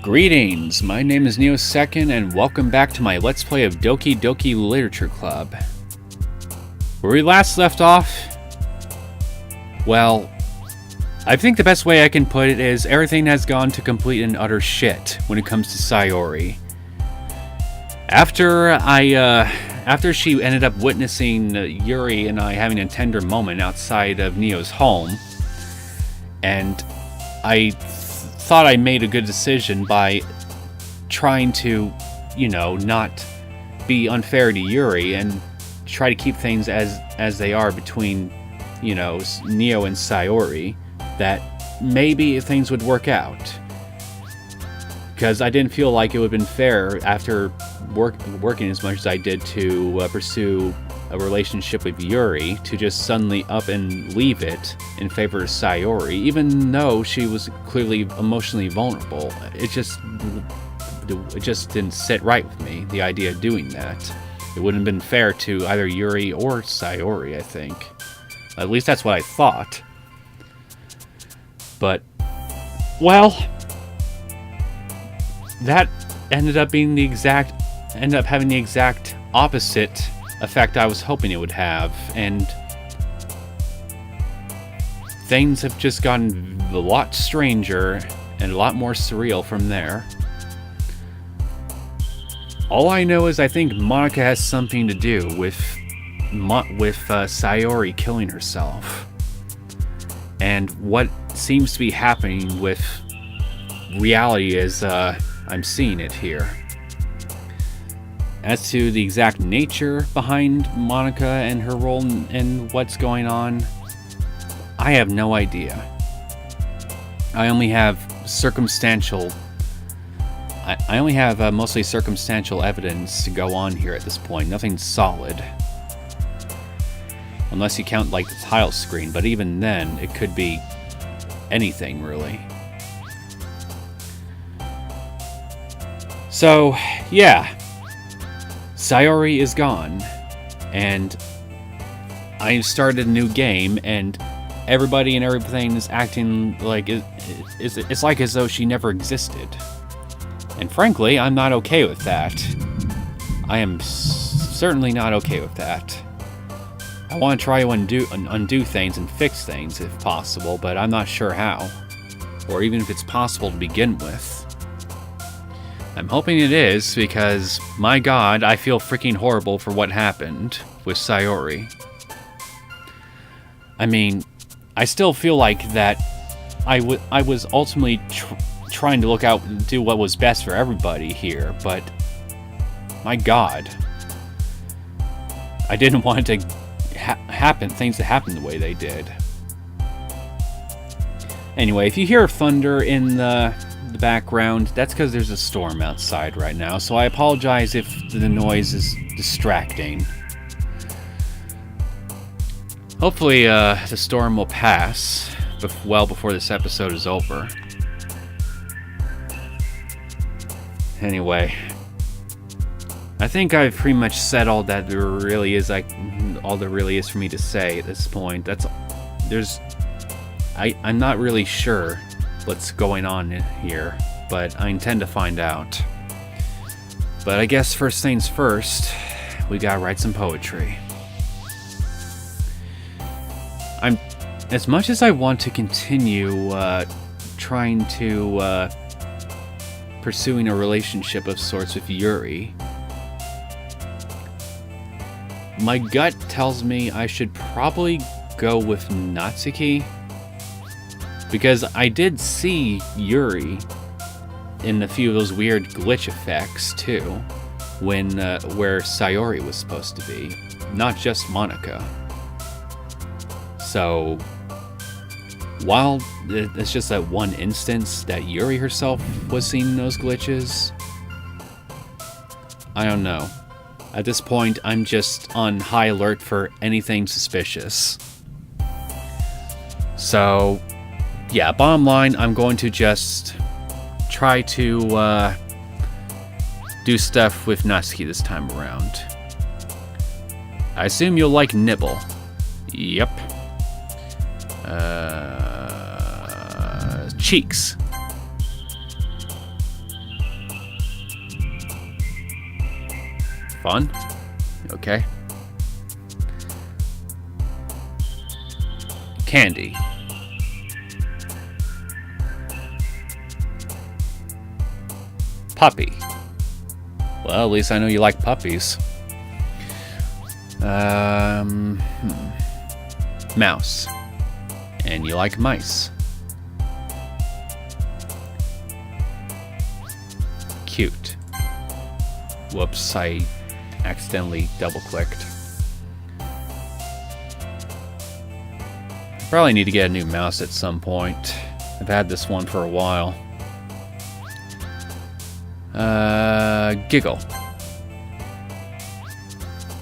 Greetings, my name is Neosekken and welcome back to my Let's Play of Doki Doki Literature Club. Where we last left off, well, I think the best way I can put it is everything has gone to complete and utter shit when it comes to Sayori. After she ended up witnessing Yuri and I having a tender moment outside of Neo's home, and I thought I made a good decision by trying to, not be unfair to Yuri and try to keep things as they are between, Neo and Sayori, that maybe things would work out. Because I didn't feel like it would have been fair after working as much as I did to pursue a relationship with Yuri to just suddenly up and leave it in favor of Sayori, even though she was clearly emotionally vulnerable. It just didn't sit right with me, the idea of doing that. It wouldn't have been fair to either Yuri or Sayori, I think. At least that's what I thought. But, well, that ended up having the exact opposite effect I was hoping it would have, and things have just gotten a lot stranger and a lot more surreal from there. All I know is I think Monika has something to do with Sayori killing herself, and what seems to be happening with reality is I'm seeing it here. As to the exact nature behind Monika and her role and what's going on, I have no idea. I only have mostly circumstantial evidence to go on here at this point. Nothing solid. Unless you count like the tile screen, but even then, it could be anything really. So, yeah. Sayori is gone, and I started a new game, and everybody and everything is acting like it's like as though she never existed. And frankly, I'm not okay with that. I am certainly not okay with that. I want to try to undo things and fix things if possible, but I'm not sure how, or even if it's possible to begin with. I'm hoping it is, because, my god, I feel freaking horrible for what happened with Sayori. I mean, I still feel like that I was ultimately trying to look out and do what was best for everybody here, but, my god. I didn't want it to things to happen the way they did. Anyway, if you hear thunder in the background, that's because there's a storm outside right now, so I apologize if the noise is distracting. Hopefully the storm will pass well before this episode is over. Anyway, I think I've pretty much said all that there really is for me to say at this point. I'm not really sure what's going on here, but I intend to find out. But I guess first things first, we gotta write some poetry. As much as I want to continue trying to pursuing a relationship of sorts with Yuri, my gut tells me I should probably go with Natsuki. Because I did see Yuri in a few of those weird glitch effects too, where Sayori was supposed to be, not just Monika. So, while it's just that one instance that Yuri herself was seeing those glitches, I don't know. At this point, I'm just on high alert for anything suspicious. So, yeah, bottom line, I'm going to just try to do stuff with Natsuki this time around. I assume you'll like Nibble. Yep. Cheeks. Fun? Okay. Candy. Puppy. Well, at least I know you like puppies. Mouse. And you like mice. Cute. Whoops, I accidentally double-clicked. Probably need to get a new mouse at some point. I've had this one for a while. Giggle.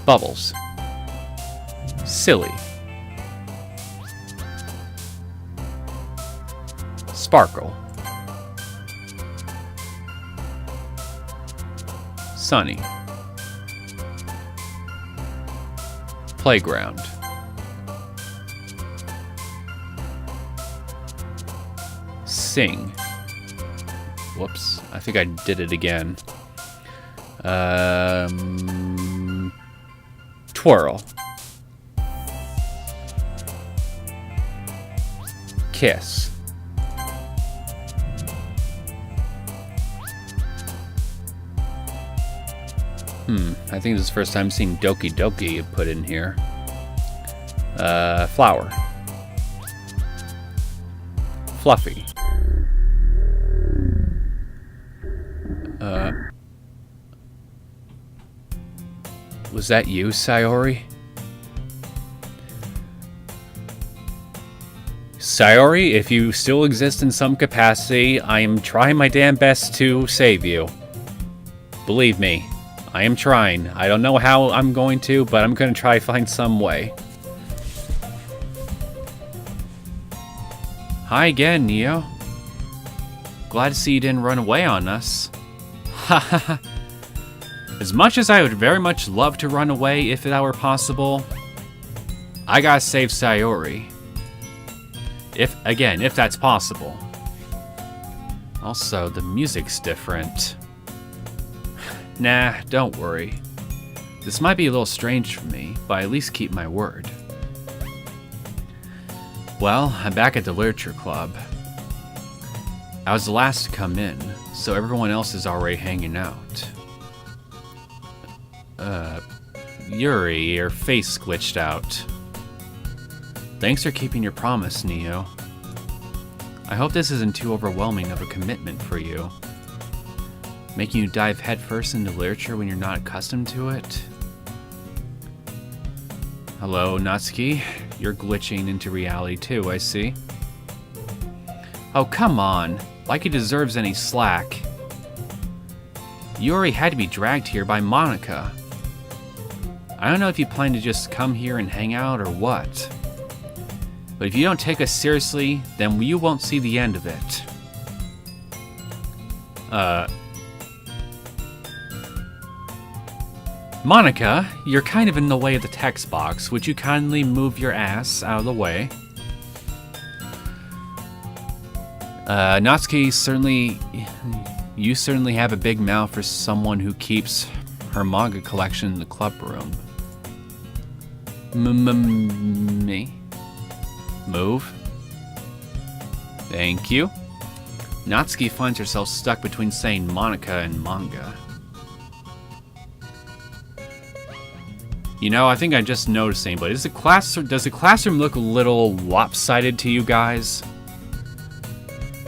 Bubbles. Silly. Sparkle. Sunny. Playground. Sing. Whoops, I think I did it again. Twirl. Kiss. I think this is the first time seeing Doki Doki put in here. Flower. Fluffy. Was that you, Sayori? Sayori, if you still exist in some capacity, I am trying my damn best to save you. Believe me, I am trying. I don't know how I'm going to, but I'm going to try to find some way. Hi again, Neo. Glad to see you didn't run away on us. Hahaha. As much as I would very much love to run away if that were possible, I gotta save Sayori. If that's possible. Also, the music's different. Nah, don't worry. This might be a little strange for me, but I at least keep my word. Well, I'm back at the literature club. I was the last to come in, so everyone else is already hanging out. Yuri, your face glitched out. Thanks for keeping your promise, Neo. I hope this isn't too overwhelming of a commitment for you. Making you dive headfirst into literature when you're not accustomed to it? Hello, Natsuki. You're glitching into reality too, I see. Oh, come on. Like he deserves any slack. Yuri had to be dragged here by Monica. I don't know if you plan to just come here and hang out or what. But if you don't take us seriously, then you won't see the end of it. Monica, you're kind of in the way of the text box. Would you kindly move your ass out of the way? Natsuki, you certainly have a big mouth for someone who keeps her manga collection in the club room. Me? Move. Thank you. Natsuki finds herself stuck between saying Monica and manga. You know, I think I'm just noticing, but does the classroom look a little lopsided to you guys?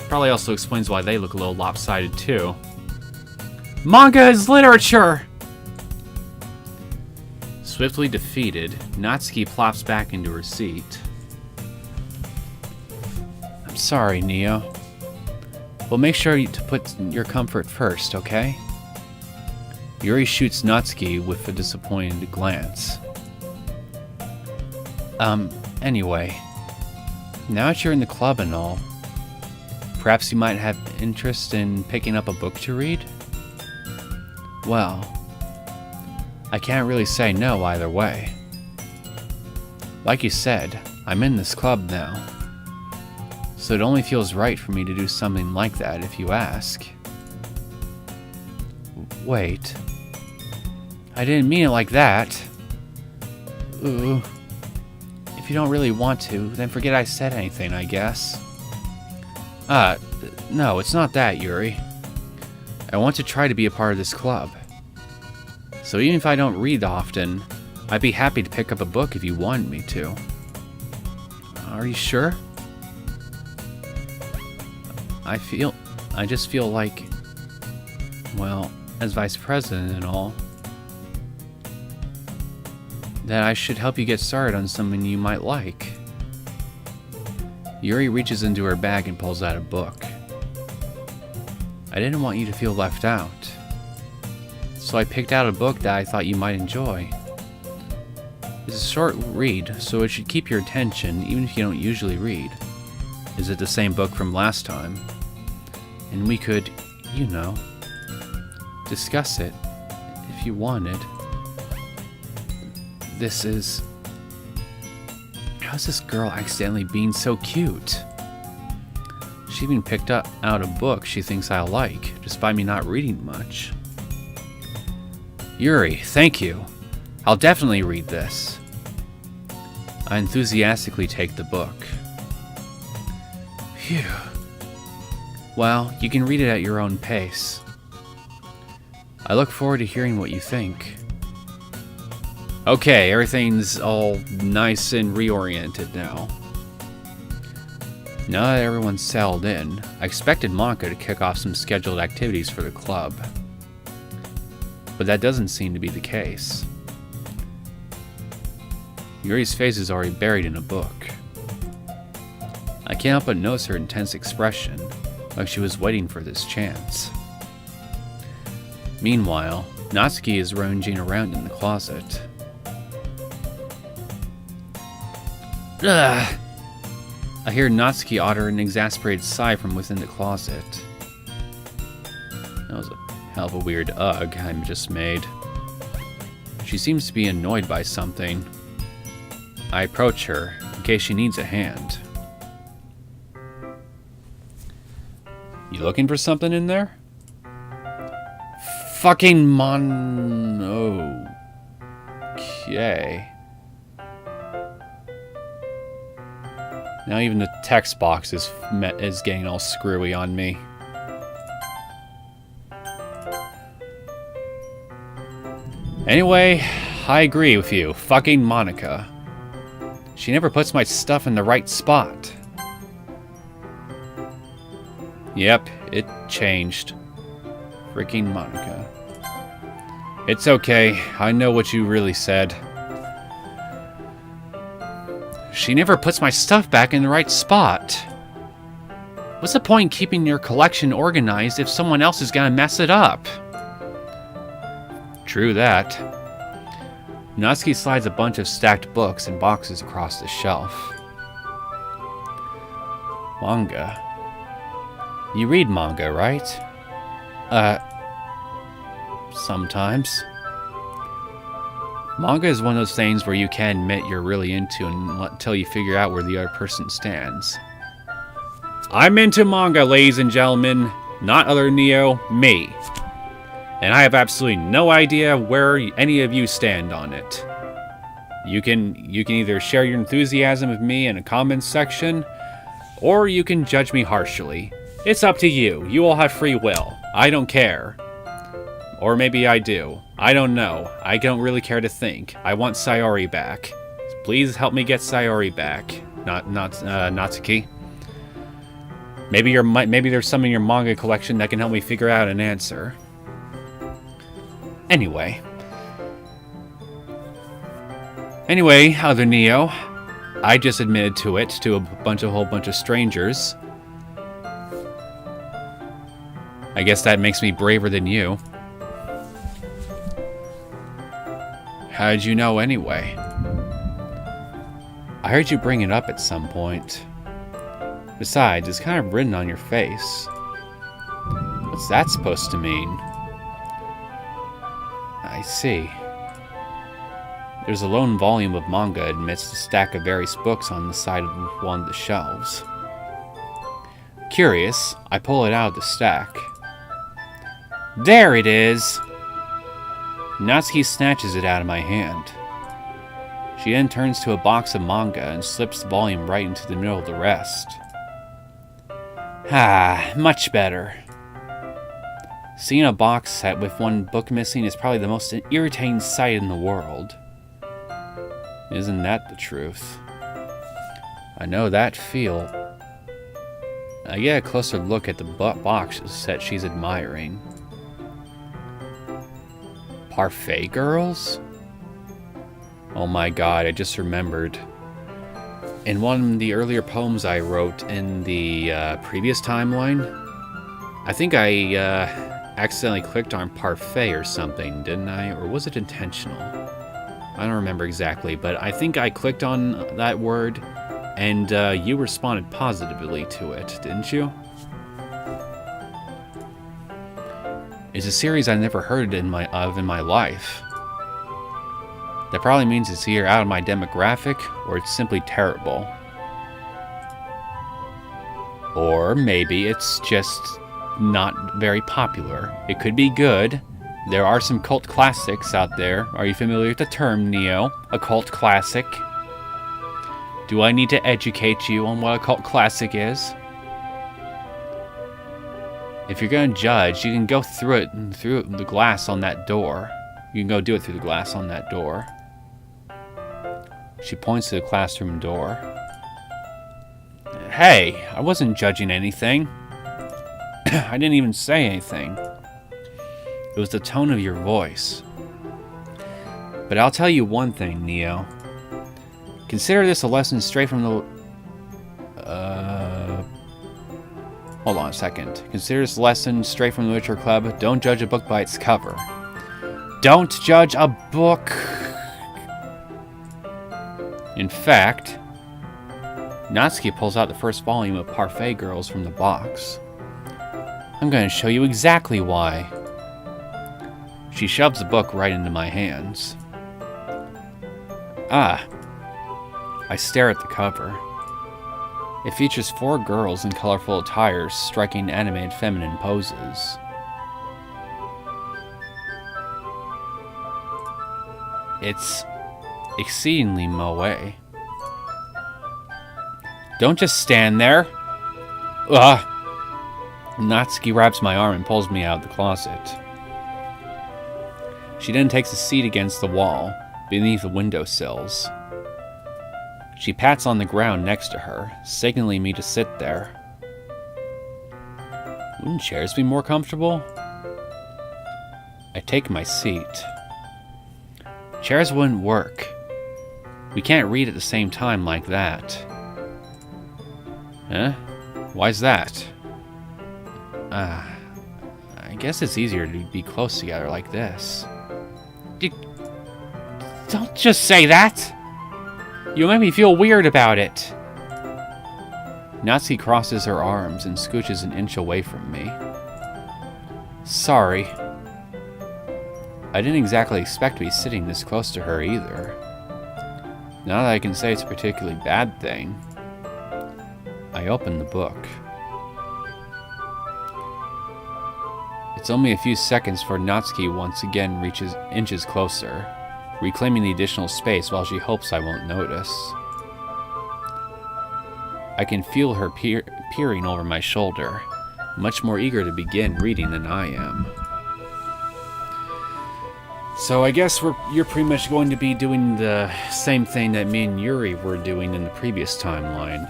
Probably also explains why they look a little lopsided too. Manga is literature! Swiftly defeated, Natsuki plops back into her seat. I'm sorry, Neo. Well, make sure to put your comfort first, okay? Yuri shoots Natsuki with a disappointed glance. Anyway. Now that you're in the club and all, perhaps you might have interest in picking up a book to read? Well, I can't really say no either way. Like you said, I'm in this club now. So it only feels right for me to do something like that if you ask. Wait. I didn't mean it like that. Ooh. If you don't really want to, then forget I said anything, I guess. No, it's not that, Yuri. I want to try to be a part of this club. So even if I don't read often, I'd be happy to pick up a book if you wanted me to. Are you sure? I just feel like, well, as vice president and all, that I should help you get started on something you might like. Yuri reaches into her bag and pulls out a book. I didn't want you to feel left out, so I picked out a book that I thought you might enjoy. It's a short read, so it should keep your attention even if you don't usually read. Is it the same book from last time? And we could, you know, discuss it if you wanted. This is... How's this girl accidentally being so cute? She even picked out a book she thinks I'll like, despite me not reading much. Yuri, thank you. I'll definitely read this. I enthusiastically take the book. Phew. Well, you can read it at your own pace. I look forward to hearing what you think. Okay, everything's all nice and reoriented now. Now that everyone's settled in, I expected Monica to kick off some scheduled activities for the club. But that doesn't seem to be the case. Yuri's face is already buried in a book. I can't help but notice her intense expression, like she was waiting for this chance. Meanwhile, Natsuki is rummaging around in the closet. Ugh! I hear Natsuki utter an exasperated sigh from within the closet. That was a hell of a weird ugh I just made. She seems to be annoyed by something. I approach her, in case she needs a hand. You looking for something in there? Fucking Okay. Now even the text box is getting all screwy on me. Anyway, I agree with you. Fucking Monica. She never puts my stuff in the right spot. Yep, it changed. Freaking Monica. It's okay. I know what you really said. She never puts my stuff back in the right spot. What's the point in keeping your collection organized if someone else is gonna mess it up? True that. Natsuki slides a bunch of stacked books and boxes across the shelf. Manga. You read manga, right? Sometimes. Manga is one of those things where you can't admit you're really into until you figure out where the other person stands. I'm into manga, ladies and gentlemen. Not other Neo, me. And I have absolutely no idea where any of you stand on it. You can either share your enthusiasm with me in a comments section, or you can judge me harshly. It's up to you. You all have free will. I don't care. Or maybe I do. I don't know. I don't really care to think. I want Sayori back. Please help me get Sayori back. Not Natsuki. Maybe there's some in your manga collection that can help me figure out an answer. Anyway, other Neo, I just admitted to it to a whole bunch of strangers. I guess that makes me braver than you. How did you know anyway? I heard you bring it up at some point. Besides, it's kind of written on your face. What's that supposed to mean? I see. There's a lone volume of manga amidst a stack of various books on the side of one of the shelves. Curious, I pull it out of the stack. There it is! Natsuki snatches it out of my hand. She then turns to a box of manga and slips the volume right into the middle of the rest. Ah, much better. Seeing a box set with one book missing is probably the most irritating sight in the world. Isn't that the truth? I know that feel. I get a closer look at the box set she's admiring. Parfait Girls? Oh my god, I just remembered. In one of the earlier poems I wrote in the previous timeline, I think I accidentally clicked on parfait or something, didn't I? Or was it intentional? I don't remember exactly, but I think I clicked on that word and you responded positively to it, didn't you? It's a series I never heard in my life. That probably means it's either out of my demographic, or it's simply terrible. Or maybe it's just not very popular. It could be good. There are some cult classics out there. Are you familiar with the term, Neo? A cult classic? Do I need to educate you on what a cult classic is? If you're gonna judge, you can go through the glass on that door. You can go do it through the glass on that door. She points to the classroom door. Hey, I wasn't judging anything. I didn't even say anything. It was the tone of your voice. But I'll tell you one thing, Neo. Consider this a lesson straight from the... Hold on a second. Consider this a lesson straight from the Literature Club. Don't judge a book by its cover. Don't judge a book... In fact, Natsuki pulls out the first volume of Parfait Girls from the box. I'm going to show you exactly why. She shoves the book right into my hands. Ah. I stare at the cover. It features 4 girls in colorful attires striking animated feminine poses. It's exceedingly moe. Don't just stand there. Ugh. Natsuki wraps my arm and pulls me out of the closet. She then takes a seat against the wall, beneath the windowsills. She pats on the ground next to her, signaling me to sit there. Wouldn't chairs be more comfortable? I take my seat. Chairs wouldn't work. We can't read at the same time like that. Huh? Why's that? I guess it's easier to be close together like this. Don't just say that! You'll make me feel weird about it. Natsuki crosses her arms and scooches an inch away from me. Sorry. I didn't exactly expect to be sitting this close to her either. Not that I can say it's a particularly bad thing. I open the book. It's only a few seconds before Natsuki once again inches closer, reclaiming the additional space while she hopes I won't notice. I can feel her peering over my shoulder, much more eager to begin reading than I am. So I guess you're pretty much going to be doing the same thing that me and Yuri were doing in the previous timeline.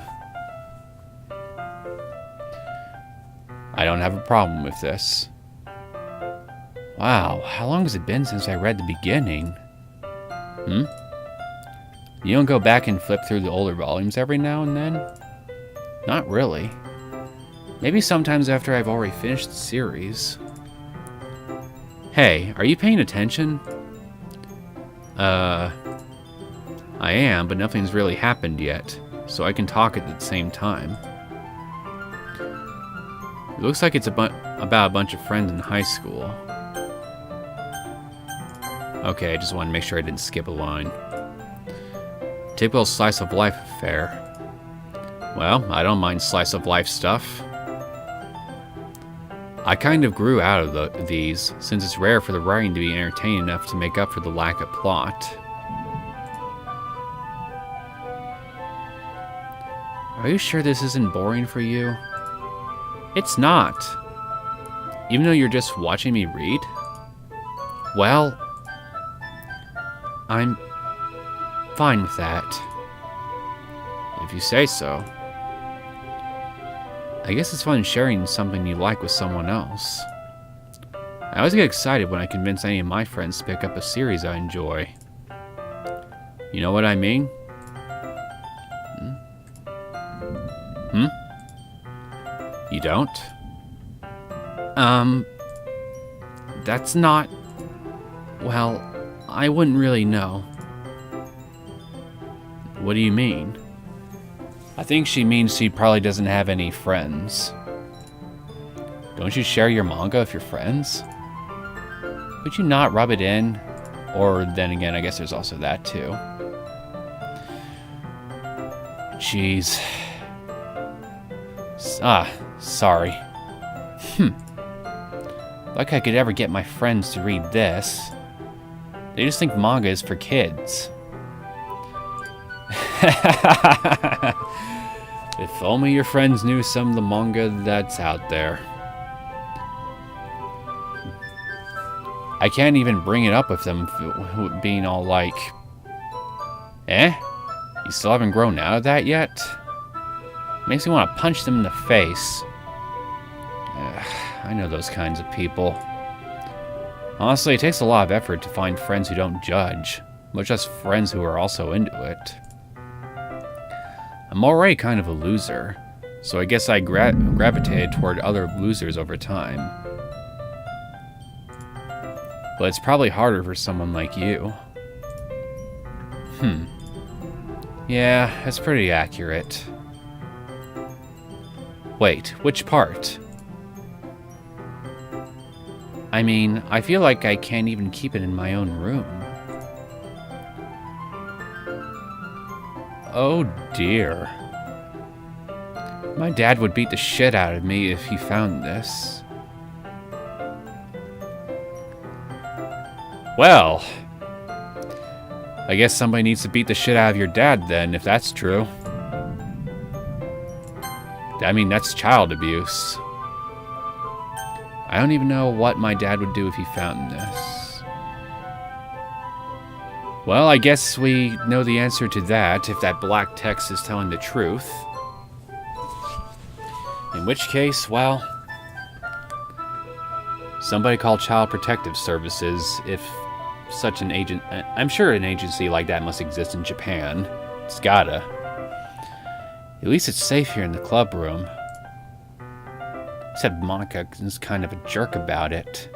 I don't have a problem with this. Wow, how long has it been since I read the beginning? You don't go back and flip through the older volumes every now and then? Not really. Maybe sometimes after I've already finished the series. Hey, are you paying attention? I am, but nothing's really happened yet, so I can talk at the same time. It looks like it's about a bunch of friends in high school. Okay, I just wanted to make sure I didn't skip a line. Typical slice of life affair. Well, I don't mind slice of life stuff. I kind of grew out of these, since it's rare for the writing to be entertaining enough to make up for the lack of plot. Are you sure this isn't boring for you? It's not. Even though you're just watching me read? Well, I'm fine with that. If you say so. I guess it's fun sharing something you like with someone else. I always get excited when I convince any of my friends to pick up a series I enjoy. You know what I mean? You don't? That's not... Well, I wouldn't really know. What do you mean? I think she means she probably doesn't have any friends. Don't you share your manga with your friends? Would you not rub it in? Or then again, I guess there's also that too. Jeez. Sorry. Like I could ever get my friends to read this. They just think manga is for kids. If only your friends knew some of the manga that's out there. I can't even bring it up with them being all like, eh? You still haven't grown out of that yet? Makes me want to punch them in the face. I know those kinds of people. Honestly, it takes a lot of effort to find friends who don't judge, much less friends who are also into it. I'm already kind of a loser, so I guess I gravitated toward other losers over time. But it's probably harder for someone like you. Yeah, that's pretty accurate. Wait, which part? I mean, I feel like I can't even keep it in my own room. Oh dear. My dad would beat the shit out of me if he found this. Well, I guess somebody needs to beat the shit out of your dad then, if that's true. I mean, that's child abuse. I don't even know what my dad would do if he found this. Well, I guess we know the answer to that, if that black text is telling the truth. In which case, well, somebody call Child Protective Services if such an agent... I'm sure an agency like that must exist in Japan. It's gotta. At least it's safe here in the club room. Except Monica is kind of a jerk about it.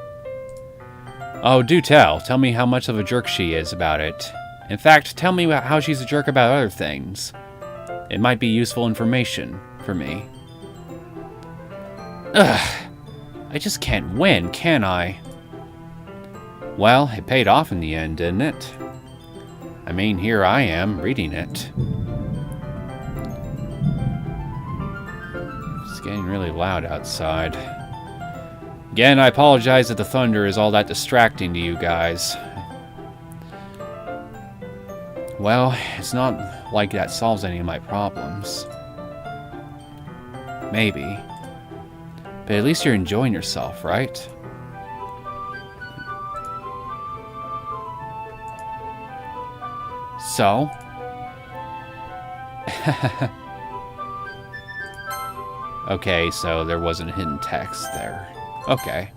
Oh, do tell. Tell me how much of a jerk she is about it. In fact, tell me how she's a jerk about other things. It might be useful information for me. Ugh. I just can't win, can I? Well, it paid off in the end, didn't it? I mean, here I am, reading it. It's getting really loud outside. Again, I apologize that the thunder is all that distracting to you guys. Well, it's not like that solves any of my problems. Maybe. But at least you're enjoying yourself, right? So? Okay, so there wasn't hidden text there. Okay.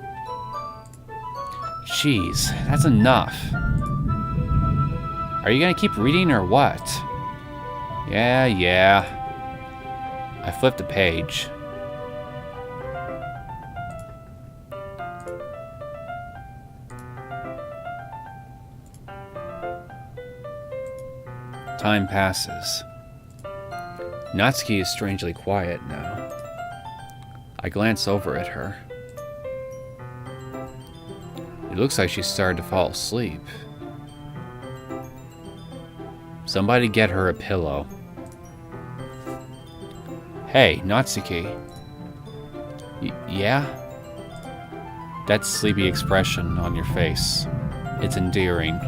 Jeez, that's enough. Are you gonna keep reading or what? Yeah. I flipped a page. Time passes. Natsuki is strangely quiet now. I glance over at her. It looks like she's started to fall asleep. Somebody get her a pillow. Hey, Natsuki. Yeah? That sleepy expression on your face. It's endearing.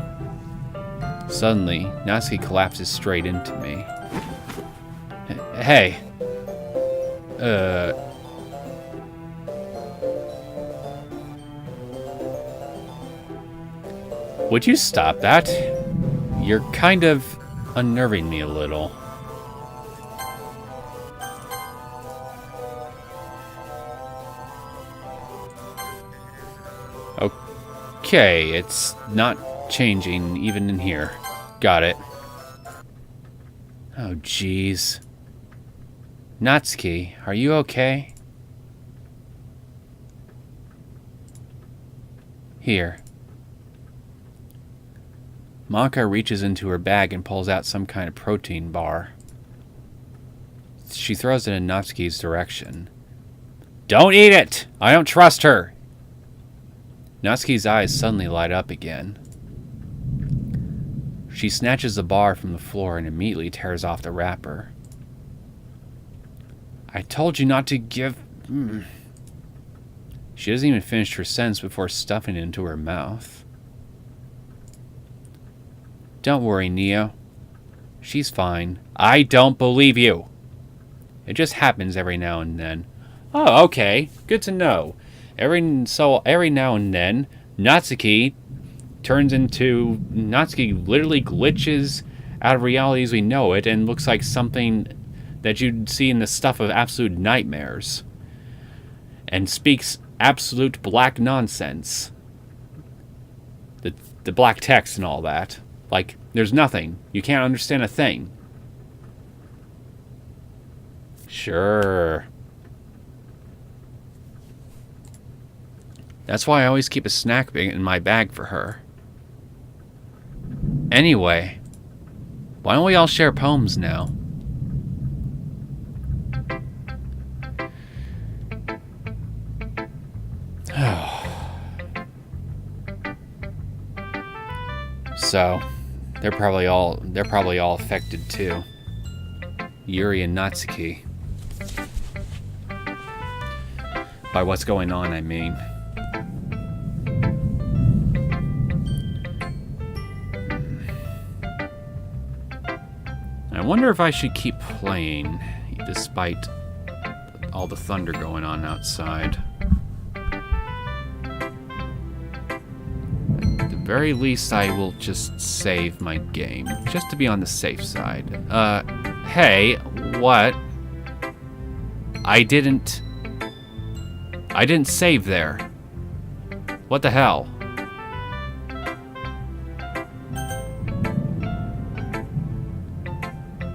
Suddenly, Natsuki collapses straight into me. Hey. Would you stop that? You're kind of unnerving me a little. Okay, it's not changing even in here. Got it. Oh, jeez. Natsuki, are you okay? Here. Maka reaches into her bag and pulls out some kind of protein bar. She throws it in Natsuki's direction. Don't eat it! I don't trust her! Natsuki's eyes suddenly light up again. She snatches the bar from the floor and immediately tears off the wrapper. I told you not to give... She doesn't even finish her sentence before stuffing it into her mouth. Don't worry, Neo. She's fine. I don't believe you. It just happens every now and then. Oh, okay. Good to know. Every now and then, Natsuki literally glitches out of reality as we know it and looks like something that you'd see in the stuff of absolute nightmares. And speaks absolute black nonsense. The black text and all that. Like, there's nothing. You can't understand a thing. Sure. That's why I always keep a snack in my bag for her. Anyway, why don't we all share poems now? So, they're probably all affected too. Yuri and Natsuki. By what's going on, I mean. I wonder if I should keep playing, despite all the thunder going on outside. At the very least, I will just save my game, just to be on the safe side. Hey, what? I didn't save there. What the hell?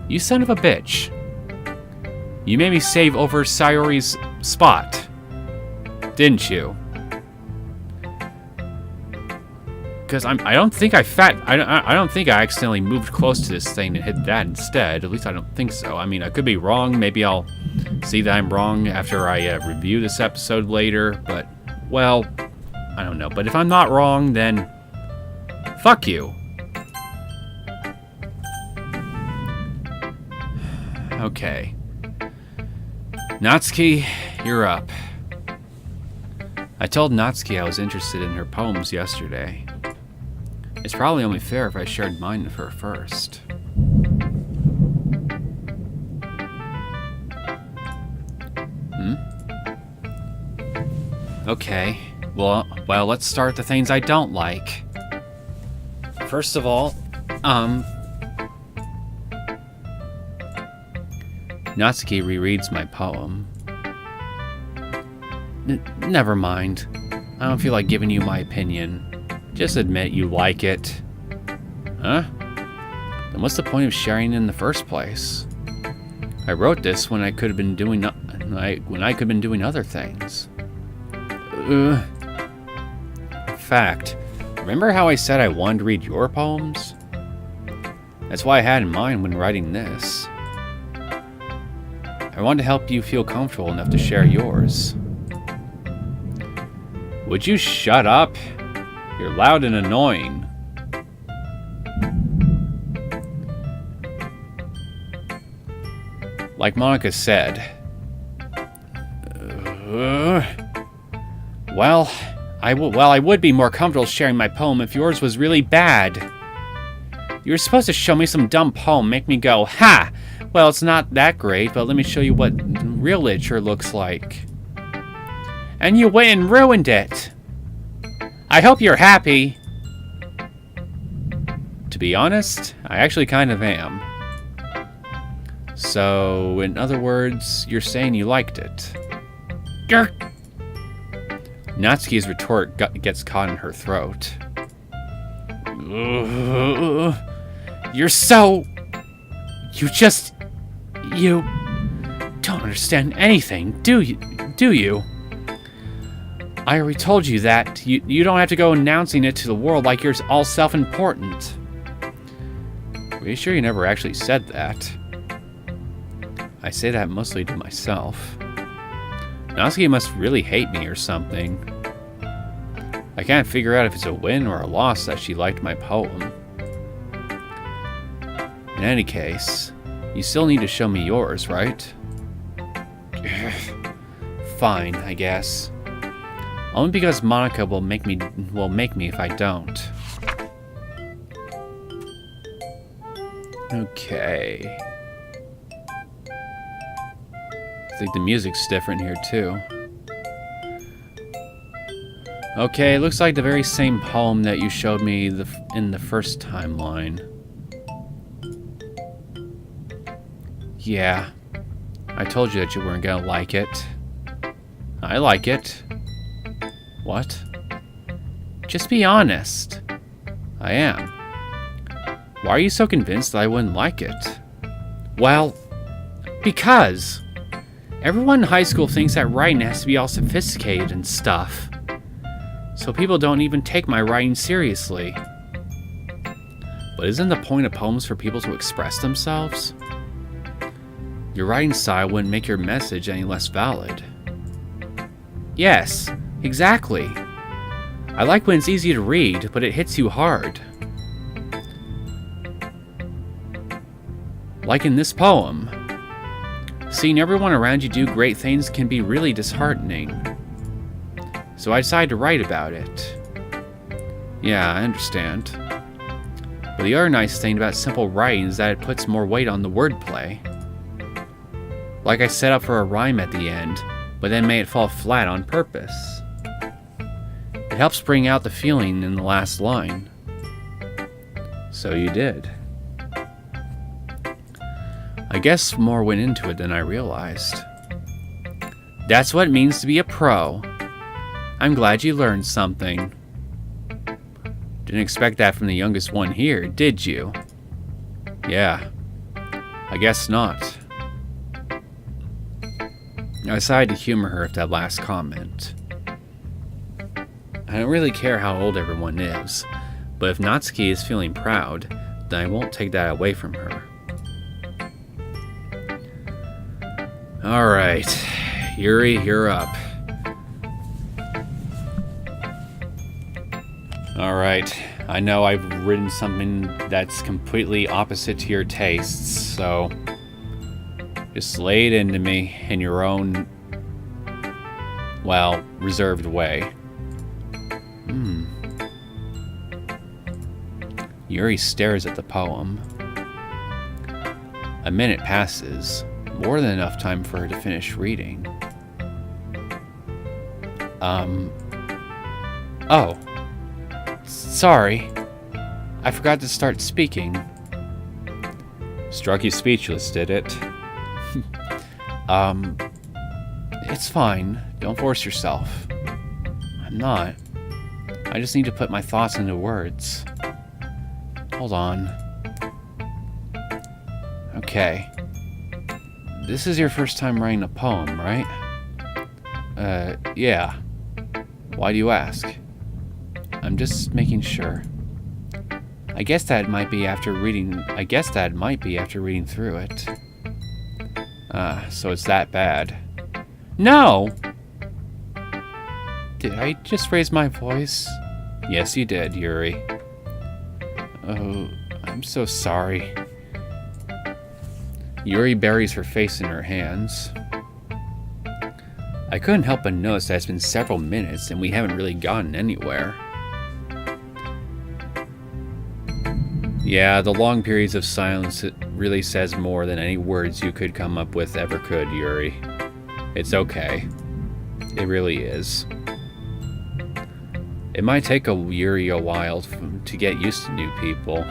You son of a bitch. You made me save over Sayori's spot. Didn't you? Because I don't think I accidentally moved close to this thing and hit that instead. At least I don't think so. I mean, I could be wrong. Maybe I'll see that I'm wrong after I review this episode later. But, well, I don't know. But if I'm not wrong, then fuck you. Okay. Natsuki, you're up. I told Natsuki I was interested in her poems yesterday. It's probably only fair if I shared mine with her first. Okay. Well, let's start with the things I don't like. First of all, Natsuki rereads my poem. Never mind. I don't feel like giving you my opinion. Just admit you like it. Huh? Then what's the point of sharing it in the first place? I wrote this when I could have been doing other things. In fact, remember how I said I wanted to read your poems? That's what I had in mind when writing this. I wanted to help you feel comfortable enough to share yours. Would you shut up? You're loud and annoying. Like Monica said. Well, I would be more comfortable sharing my poem if yours was really bad. You were supposed to show me some dumb poem, make me go, ha! Well, it's not that great, but let me show you what real literature looks like. And you went and ruined it. I hope you're happy. To be honest, I actually kind of am. So, in other words, you're saying you liked it. Grr. Natsuki's retort gets caught in her throat. You're so... You don't understand anything, do you? I already told you that. You don't have to go announcing it to the world like you're all self-important. Are you sure you never actually said that? I say that mostly to myself. Natsuki must really hate me or something. I can't figure out if it's a win or a loss that she liked my poem. In any case, you still need to show me yours, right? Fine, I guess. Only because Monica will make me if I don't. Okay. I think the music's different here too. Okay, looks like the very same poem that you showed me in the first timeline. Yeah, I told you that you weren't gonna like it. I like it. What? Just be honest. I am. Why are you so convinced that I wouldn't like it? Well, because everyone in high school thinks that writing has to be all sophisticated and stuff. So people don't even take my writing seriously. But isn't the point of poems for people to express themselves? Your writing style wouldn't make your message any less valid. Yes, exactly. I like when it's easy to read, but it hits you hard. Like in this poem. Seeing everyone around you do great things can be really disheartening. So I decided to write about it. Yeah, I understand. But the other nice thing about simple writing is that it puts more weight on the wordplay. Like I set up for a rhyme at the end, but then made it fall flat on purpose. It helps bring out the feeling in the last line. So you did. I guess more went into it than I realized. That's what it means to be a pro. I'm glad you learned something. Didn't expect that from the youngest one here, did you? Yeah, I guess not. I decided to humor her with that last comment. I don't really care how old everyone is, but if Natsuki is feeling proud, then I won't take that away from her. Alright, Yuri, you're up. Alright, I know I've written something that's completely opposite to your tastes, so just lay it into me in your own, well, reserved way. Yuri stares at the poem. A minute passes, more than enough time for her to finish reading. Oh. Sorry. I forgot to start speaking. Struck you speechless, did it? It's fine. Don't force yourself. I'm not. I just need to put my thoughts into words. Hold on. Okay. This is your first time writing a poem, right? Yeah. Why do you ask? I'm just making sure. I guess that might be after reading through it. So it's that bad. No! Did I just raise my voice? Yes, you did, Yuri. Oh, I'm so sorry. Yuri buries her face in her hands. I couldn't help but notice that it's been several minutes and we haven't really gotten anywhere. Yeah, the long periods of silence really says more than any words you could come up with ever could, Yuri. It's okay. It really is. It might take Yuri a while to get used to new people.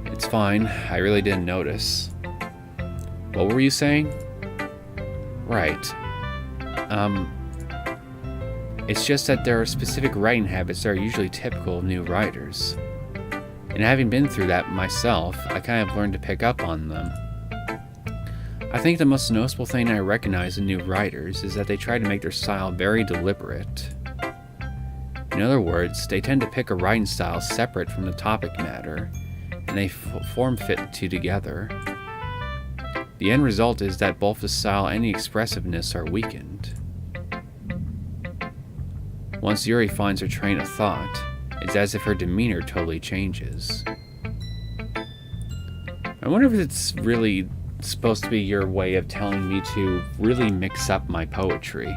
It's fine, I really didn't notice. What were you saying? Right. It's just that there are specific writing habits that are usually typical of new writers. And having been through that myself, I kind of learned to pick up on them. I think the most noticeable thing I recognize in new writers is that they try to make their style very deliberate. In other words, they tend to pick a writing style separate from the topic matter, and they form fit the two together. The end result is that both the style and the expressiveness are weakened. Once Yuri finds her train of thought, it's as if her demeanor totally changes. I wonder if it's really supposed to be your way of telling me to really mix up my poetry.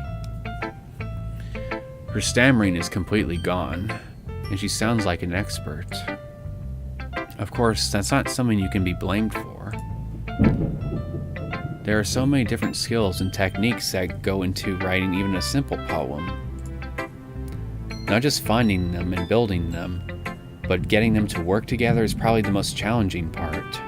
Her stammering is completely gone, and she sounds like an expert. Of course, that's not something you can be blamed for. There are so many different skills and techniques that go into writing even a simple poem. Not just finding them and building them, but getting them to work together is probably the most challenging part.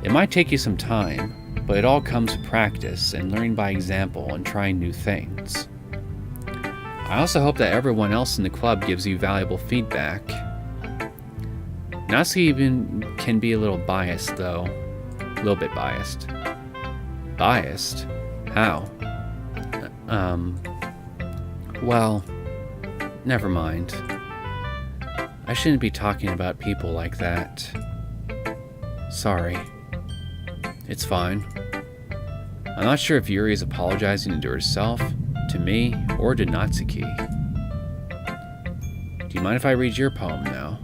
It might take you some time, but it all comes with practice and learning by example and trying new things. I also hope that everyone else in the club gives you valuable feedback. Natsuki can be a little biased though. A little bit biased. Biased? How? Well, never mind. I shouldn't be talking about people like that. Sorry. It's fine. I'm not sure if Yuri is apologizing to herself, to me, or to Natsuki. Do you mind if I read your poem now?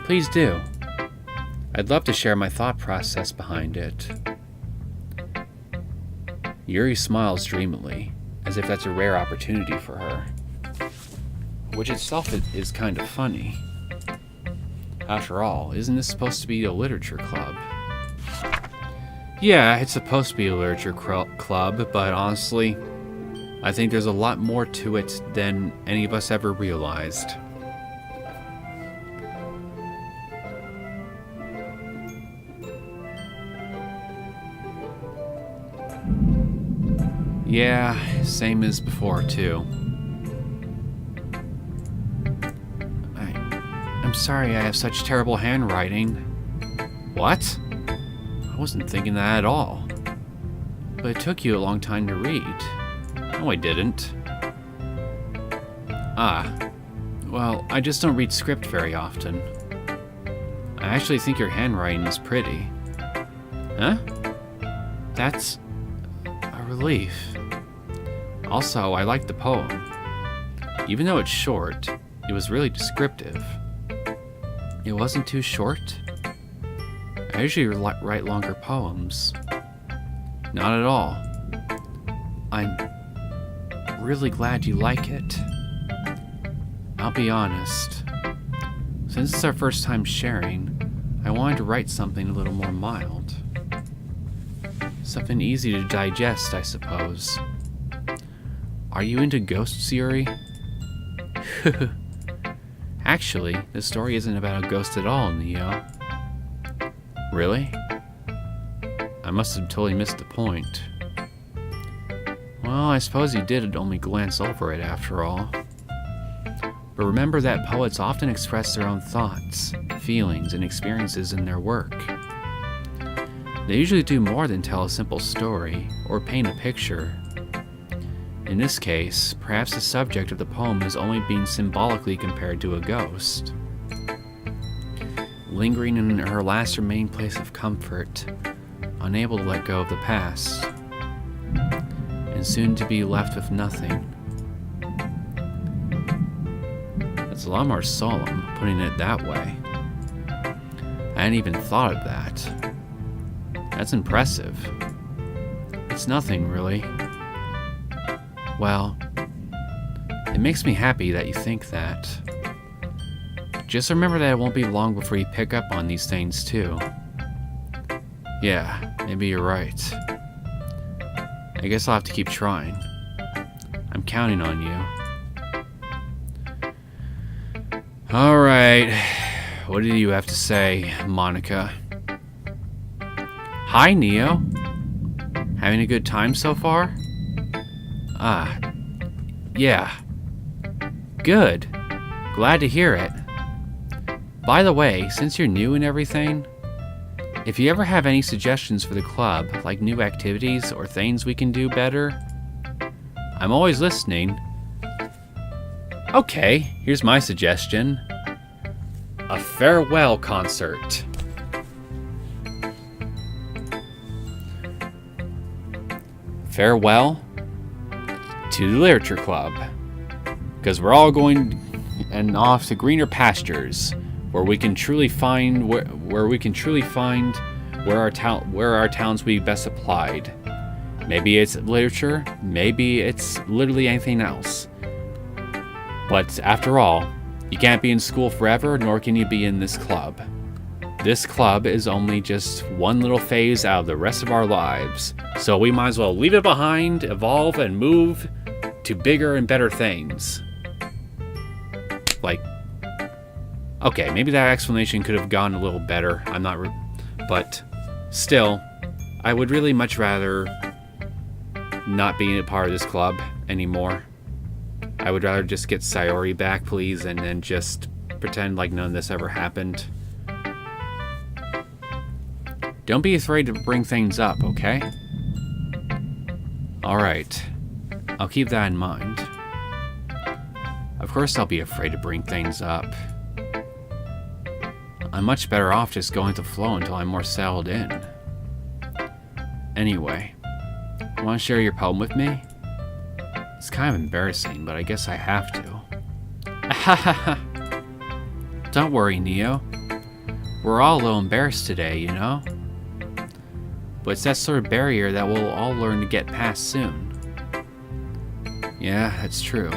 Please do. I'd love to share my thought process behind it. Yuri smiles dreamily, as if that's a rare opportunity for her. Which itself is kind of funny. After all, isn't this supposed to be a literature club? Yeah, it's supposed to be a literature club, but honestly, I think there's a lot more to it than any of us ever realized. Yeah, same as before, too. I'm sorry I have such terrible handwriting. What? I wasn't thinking that at all. But it took you a long time to read. No, I didn't. Well, I just don't read script very often. I actually think your handwriting is pretty. Huh? That's a relief. Also, I like the poem. Even though it's short, it was really descriptive. It wasn't too short? I usually write longer poems. Not at all. I'm really glad you like it. I'll be honest. Since it's our first time sharing, I wanted to write something a little more mild. Something easy to digest, I suppose. Are you into ghosts, Yuri? Actually, the story isn't about a ghost at all, Neo. Really? I must have totally missed the point. Well, I suppose you did only glance over it after all. But remember that poets often express their own thoughts, feelings, and experiences in their work. They usually do more than tell a simple story or paint a picture. In this case, perhaps the subject of the poem is only being symbolically compared to a ghost. Lingering in her last remaining place of comfort, unable to let go of the past, and soon to be left with nothing. That's a lot more solemn, putting it that way. I hadn't even thought of that. That's impressive. It's nothing, really. Well, it makes me happy that you think that. Just remember that it won't be long before you pick up on these things, too. Yeah, maybe you're right. I guess I'll have to keep trying. I'm counting on you. Alright. What do you have to say, Monica? Hi, Neo. Having a good time so far? Ah. Yeah. Good. Glad to hear it. By the way, since you're new and everything, if you ever have any suggestions for the club, like new activities or things we can do better, I'm always listening. Okay, here's my suggestion. A farewell concert. Farewell to the literature club. Because we're all going and off to greener pastures where we can truly find where our talents will be best applied. Maybe it's literature, maybe it's literally anything else. But after all, you can't be in school forever, nor can you be in this club. This club is only just one little phase out of the rest of our lives, so we might as well leave it behind, evolve, and move to bigger and better things. Like, okay, maybe that explanation could have gone a little better. But still, I would really much rather not be a part of this club anymore. I would rather just get Sayori back, please, and then just pretend like none of this ever happened. Don't be afraid to bring things up, okay? Alright. I'll keep that in mind. Of course I'll be afraid to bring things up. I'm much better off just going with the flow until I'm more settled in. Anyway, want to share your poem with me? It's kind of embarrassing, but I guess I have to. Don't worry, Neo. We're all a little embarrassed today, you know? But it's that sort of barrier that we'll all learn to get past soon. Yeah, that's true.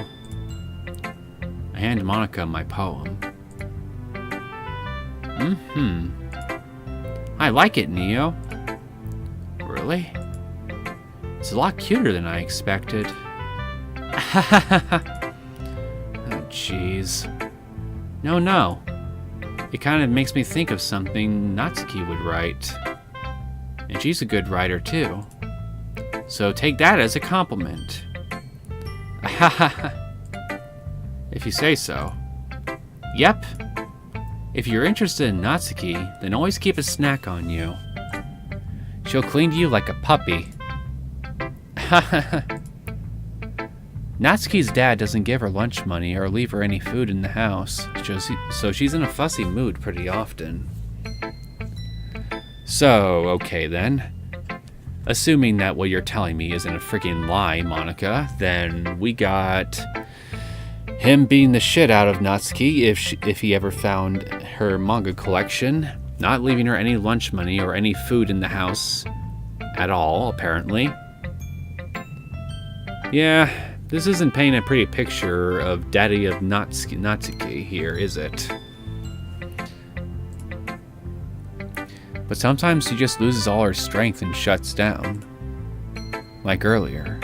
I hand Monica my poem. I like it, Neo. Really? It's a lot cuter than I expected. Oh, jeez. No. It kind of makes me think of something Natsuki would write. And she's a good writer, too. So take that as a compliment. If you say so. Yep. If you're interested in Natsuki, then always keep a snack on you. She'll clean to you like a puppy. Natsuki's dad doesn't give her lunch money or leave her any food in the house, so she's in a fussy mood pretty often. So, okay then. Assuming that what you're telling me isn't a freaking lie, Monica, then we got him beating the shit out of Natsuki if he ever found her manga collection, not leaving her any lunch money or any food in the house at all, apparently. Yeah, this isn't painting a pretty picture of Daddy of Natsuki here, is it? But sometimes she just loses all her strength and shuts down. Like earlier.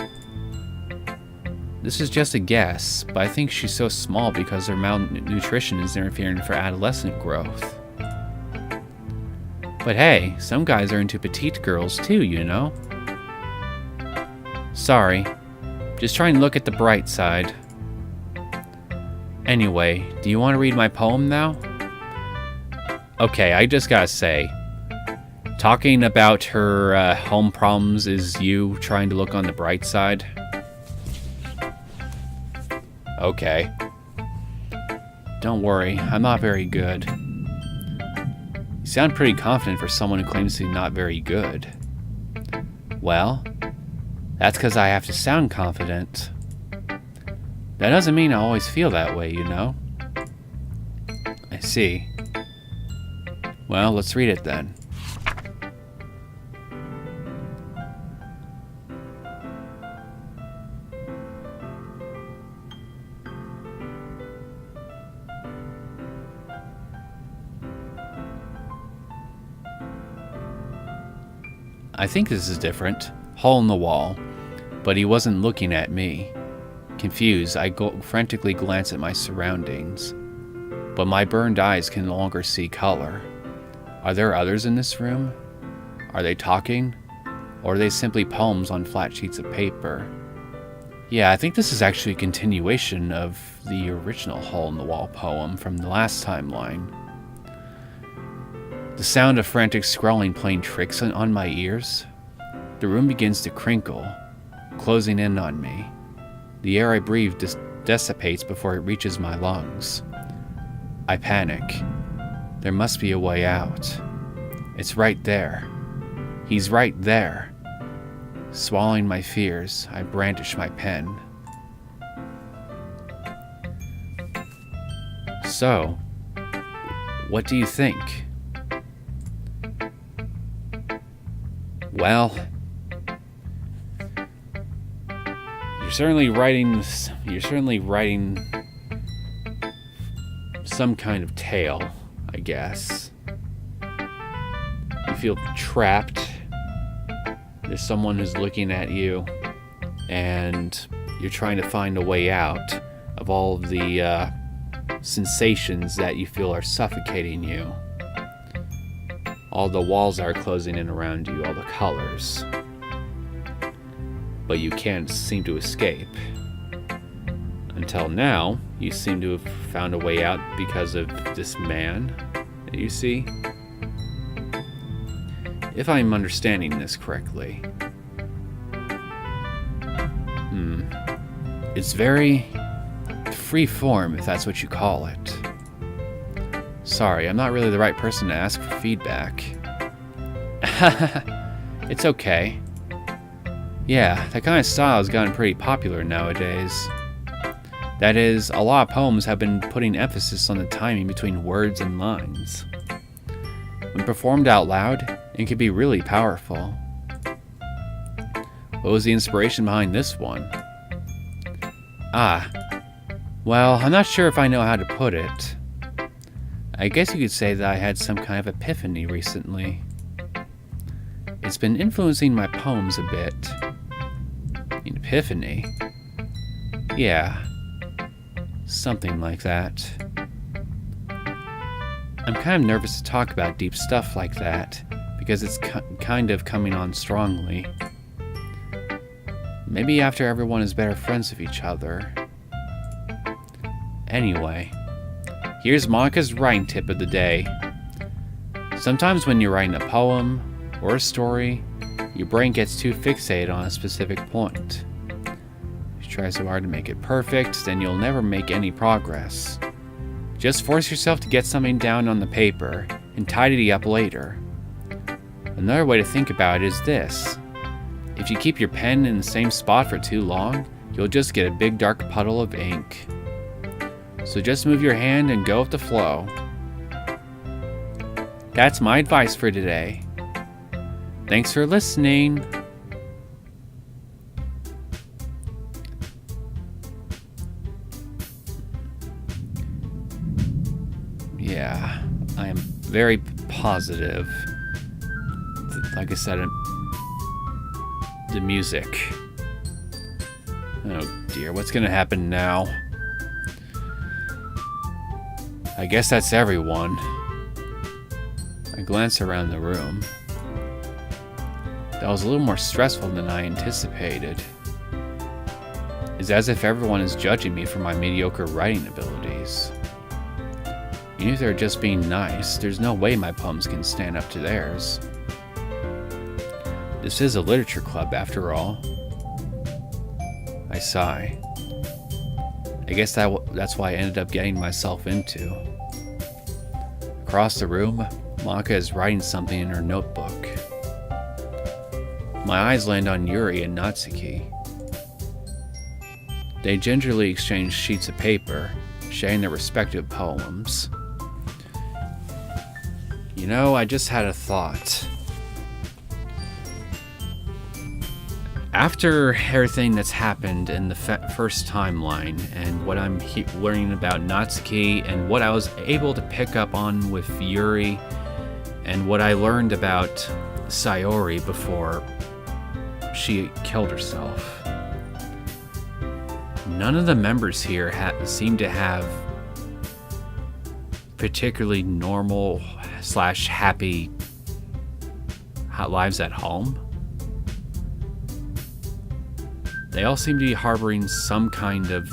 This is just a guess, but I think she's so small because her malnutrition is interfering with her adolescent growth. But hey, some guys are into petite girls too, you know? Sorry. Just try and look at the bright side. Anyway, do you want to read my poem now? Okay, I just gotta say, talking about her home problems is you trying to look on the bright side? Okay. Don't worry, I'm not very good. You sound pretty confident for someone who claims to be not very good. Well, that's because I have to sound confident. That doesn't mean I always feel that way, you know? I see. Well, let's read it then. I think this is different. Hole in the wall. But he wasn't looking at me. Confused, I frantically glance at my surroundings. But my burned eyes can no longer see color. Are there others in this room? Are they talking? Or are they simply poems on flat sheets of paper? Yeah, I think this is actually a continuation of the original Hole in the Wall poem from the last timeline. The sound of frantic scrolling playing tricks on my ears. The room begins to crinkle, closing in on me. The air I breathe dissipates before it reaches my lungs. I panic. There must be a way out. It's right there. He's right there. Swallowing my fears, I brandish my pen. So, what do you think? Well, you're certainly writing some kind of tale, I guess. You feel trapped. There's someone who's looking at you, and you're trying to find a way out of all of the sensations that you feel are suffocating you. All the walls are closing in around you, all the colors. But you can't seem to escape. Until now, you seem to have found a way out because of this man that you see. If I'm understanding this correctly. It's very free form, if that's what you call it. Sorry, I'm not really the right person to ask for feedback. It's okay. Yeah, that kind of style has gotten pretty popular nowadays. That is, a lot of poems have been putting emphasis on the timing between words and lines. When performed out loud, it can be really powerful. What was the inspiration behind this one? Well, I'm not sure if I know how to put it. I guess you could say that I had some kind of epiphany recently. It's been influencing my poems a bit. An epiphany? Yeah, something like that. I'm kind of nervous to talk about deep stuff like that, because it's kind of coming on strongly. Maybe after everyone is better friends with each other. Anyway, here's Monica's writing tip of the day. Sometimes when you're writing a poem or a story, your brain gets too fixated on a specific point. If you try so hard to make it perfect, then you'll never make any progress. Just force yourself to get something down on the paper and tidy it up later. Another way to think about it is this. If you keep your pen in the same spot for too long, you'll just get a big dark puddle of ink. So just move your hand and go with the flow. That's my advice for today. Thanks for listening. Yeah, I am very positive. Like I said, the music. Oh dear, what's gonna happen now? I guess that's everyone. I glance around the room. That was a little more stressful than I anticipated. It's as if everyone is judging me for my mediocre writing abilities. Even if they're just being nice, there's no way my poems can stand up to theirs. This is a literature club, after all. I sigh. I guess that's why I ended up getting myself into. Across the room, Monica is writing something in her notebook. My eyes land on Yuri and Natsuki. They gingerly exchange sheets of paper, sharing their respective poems. You know, I just had a thought. After everything that's happened in the first timeline, and what I'm learning about Natsuki, and what I was able to pick up on with Yuri, and what I learned about Sayori before she killed herself. None of the members here seem to have particularly normal / happy lives at home. They all seem to be harboring some kind of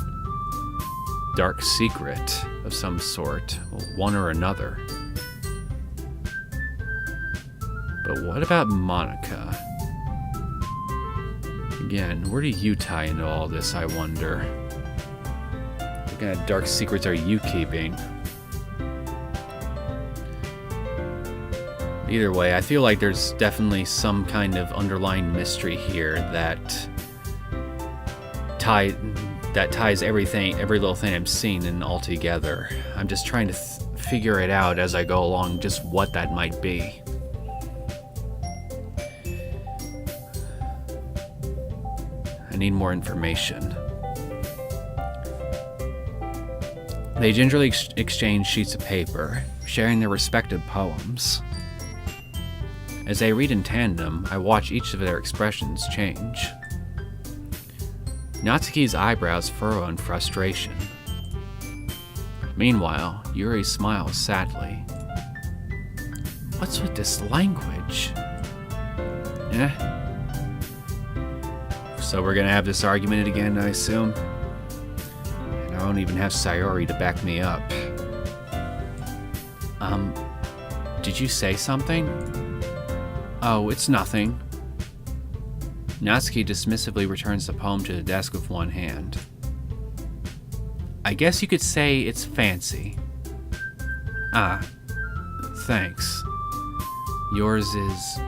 dark secret of some sort, one or another. But what about Monica? Again, where do you tie into all this, I wonder? What kind of dark secrets are you keeping? Either way, I feel like there's definitely some kind of underlying mystery here that ties every little thing I'm seeing in all together. I'm just trying to figure it out as I go along, just what that might be. I need more information. They gingerly exchange sheets of paper, sharing their respective poems. As they read in tandem, I watch each of their expressions change. Natsuki's eyebrows furrow in frustration. Meanwhile, Yuri smiles sadly. What's with this language? So we're gonna have this argument again, I assume? And I don't even have Sayori to back me up. Did you say something? Oh, it's nothing. Natsuki dismissively returns the poem to the desk with one hand. I guess you could say it's fancy. Ah, thanks. Yours is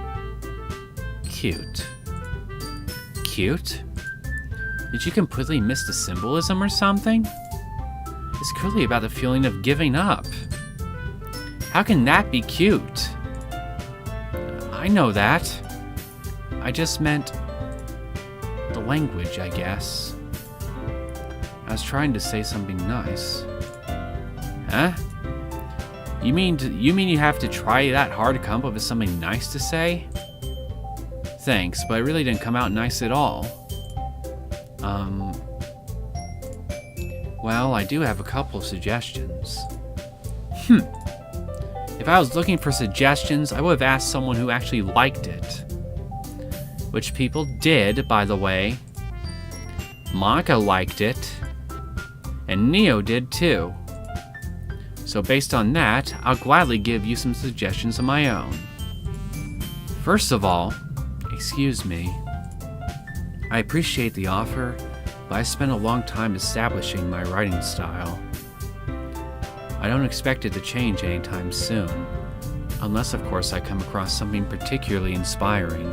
cute. Cute? Did you completely miss the symbolism or something? It's clearly about the feeling of giving up. How can that be cute? I know that. I just meant the language, I guess. I was trying to say something nice. Huh? You mean you have to try that hard to come up with something nice to say? Thanks, but it really didn't come out nice at all. Well, I do have a couple of suggestions. If I was looking for suggestions, I would have asked someone who actually liked it. Which people did, by the way. Monica liked it. And Neo did too. So based on that, I'll gladly give you some suggestions of my own. First of all, excuse me. I appreciate the offer, but I spent a long time establishing my writing style. I don't expect it to change anytime soon, unless of course I come across something particularly inspiring,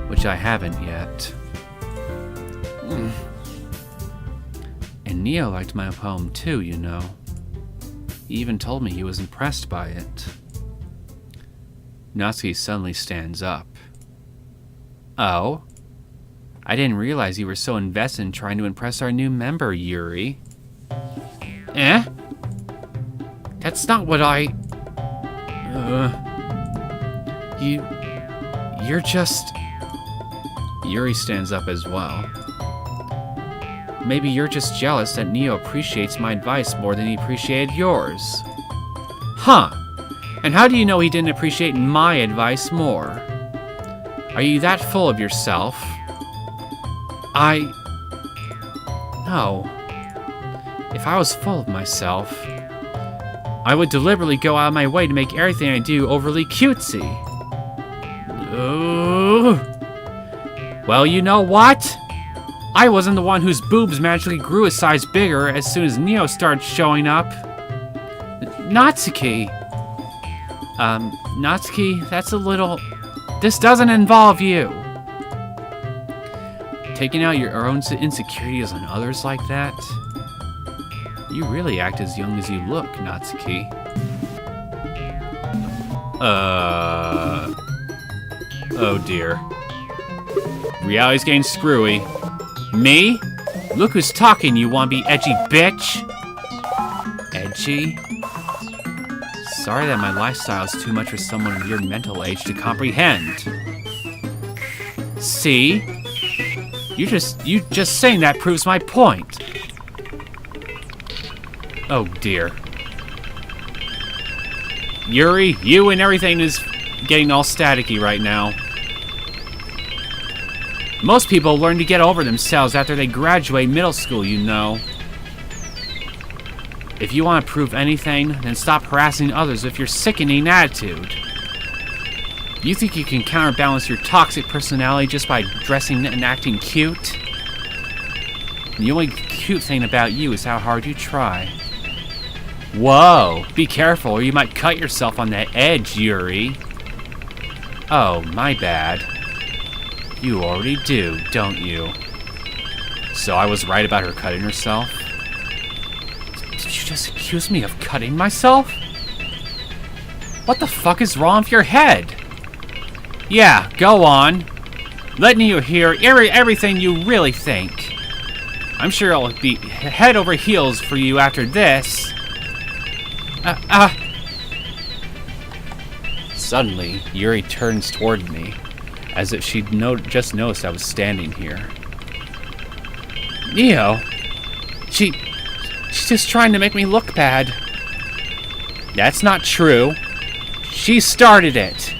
which I haven't yet. And Neo liked my poem too, you know. He even told me he was impressed by it. Natsuki suddenly stands up. Oh? I didn't realize you were so invested in trying to impress our new member, Yuri. Eh? That's not what I... You're just... Yuri stands up as well. Maybe you're just jealous that Neo appreciates my advice more than he appreciated yours. Huh. And how do you know he didn't appreciate my advice more? Are you that full of yourself? No. If I was full of myself, I would deliberately go out of my way to make everything I do overly cutesy. Well, you know what? I wasn't the one whose boobs magically grew a size bigger as soon as Neo started showing up. Natsuki. Natsuki, that's a little... This doesn't involve you. Taking out your own insecurities on others like that? You really act as young as you look, Natsuki. Oh dear. Reality's getting screwy. Me? Look who's talking, you wanna be edgy bitch! Edgy? Sorry that my lifestyle is too much for someone of your mental age to comprehend. See? You just saying that proves my point. Oh dear. Yuri, you and everything is getting all staticky right now. Most people learn to get over themselves after they graduate middle school, you know. If you want to prove anything, then stop harassing others with your sickening attitude. You think you can counterbalance your toxic personality just by dressing and acting cute? The only cute thing about you is how hard you try. Whoa, be careful or you might cut yourself on that edge, Yuri. Oh, my bad. You already do, don't you? So I was right about her cutting herself? Did you just accuse me of cutting myself? What the fuck is wrong with your head? Yeah, go on. Letting you hear everything you really think. I'm sure I'll be head over heels for you after this. Suddenly, Yuri turns toward me, as if she'd just noticed I was standing here. Neo? She's just trying to make me look bad. That's not true. She started it.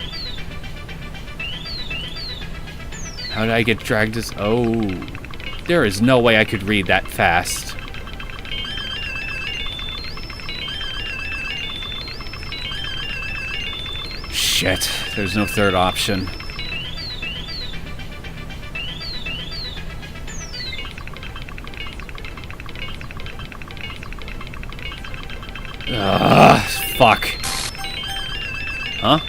How did I get dragged as... Oh, there is no way I could read that fast. Shit, there's no third option. Ugh, fuck. Huh?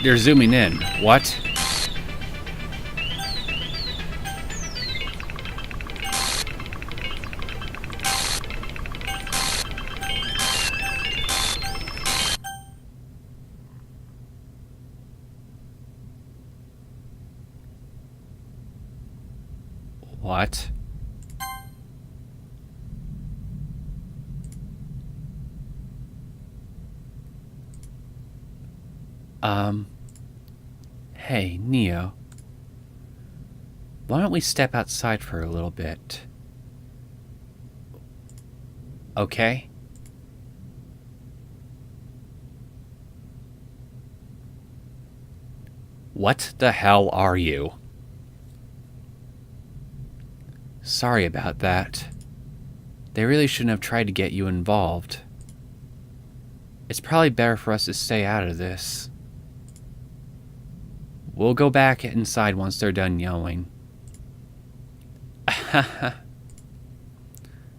They're zooming in. What? What? Hey, Neo. Why don't we step outside for a little bit? Okay? What the hell are you? Sorry about that. They really shouldn't have tried to get you involved. It's probably better for us to stay out of this. We'll go back inside once they're done yelling.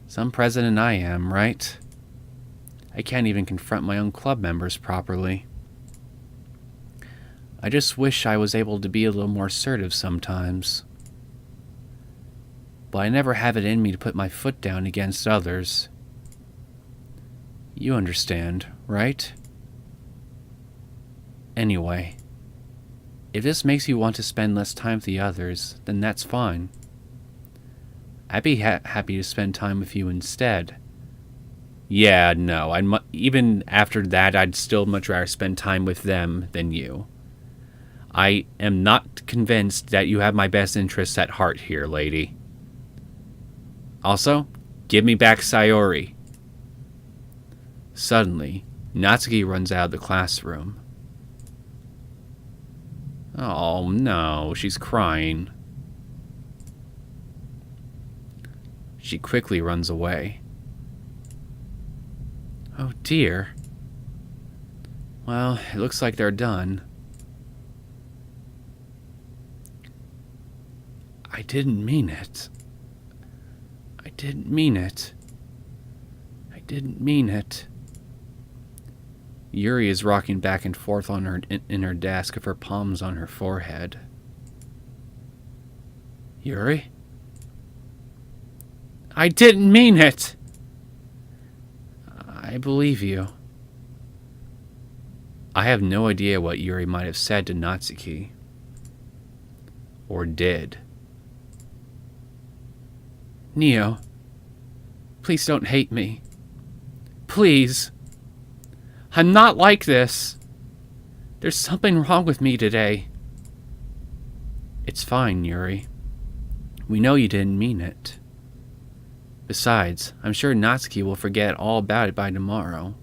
Some president I am, right? I can't even confront my own club members properly. I just wish I was able to be a little more assertive sometimes. But I never have it in me to put my foot down against others. You understand, right? Anyway, if this makes you want to spend less time with the others, then that's fine. I'd be happy to spend time with you instead. Yeah, no, even after that, I'd still much rather spend time with them than you. I am not convinced that you have my best interests at heart here, lady. Also, give me back Sayori. Suddenly, Natsuki runs out of the classroom. Oh no, she's crying. She quickly runs away. Oh dear. Well, it looks like they're done. I didn't mean it. I didn't mean it. I didn't mean it. Yuri is rocking back and forth on in her desk with her palms on her forehead. Yuri? I didn't mean it! I believe you. I have no idea what Yuri might have said to Natsuki. Or did. Neo, please don't hate me. please. I'm not like this. There's something wrong with me today. It's fine, Yuri. We know you didn't mean it. Besides, I'm sure Natsuki will forget all about it by tomorrow.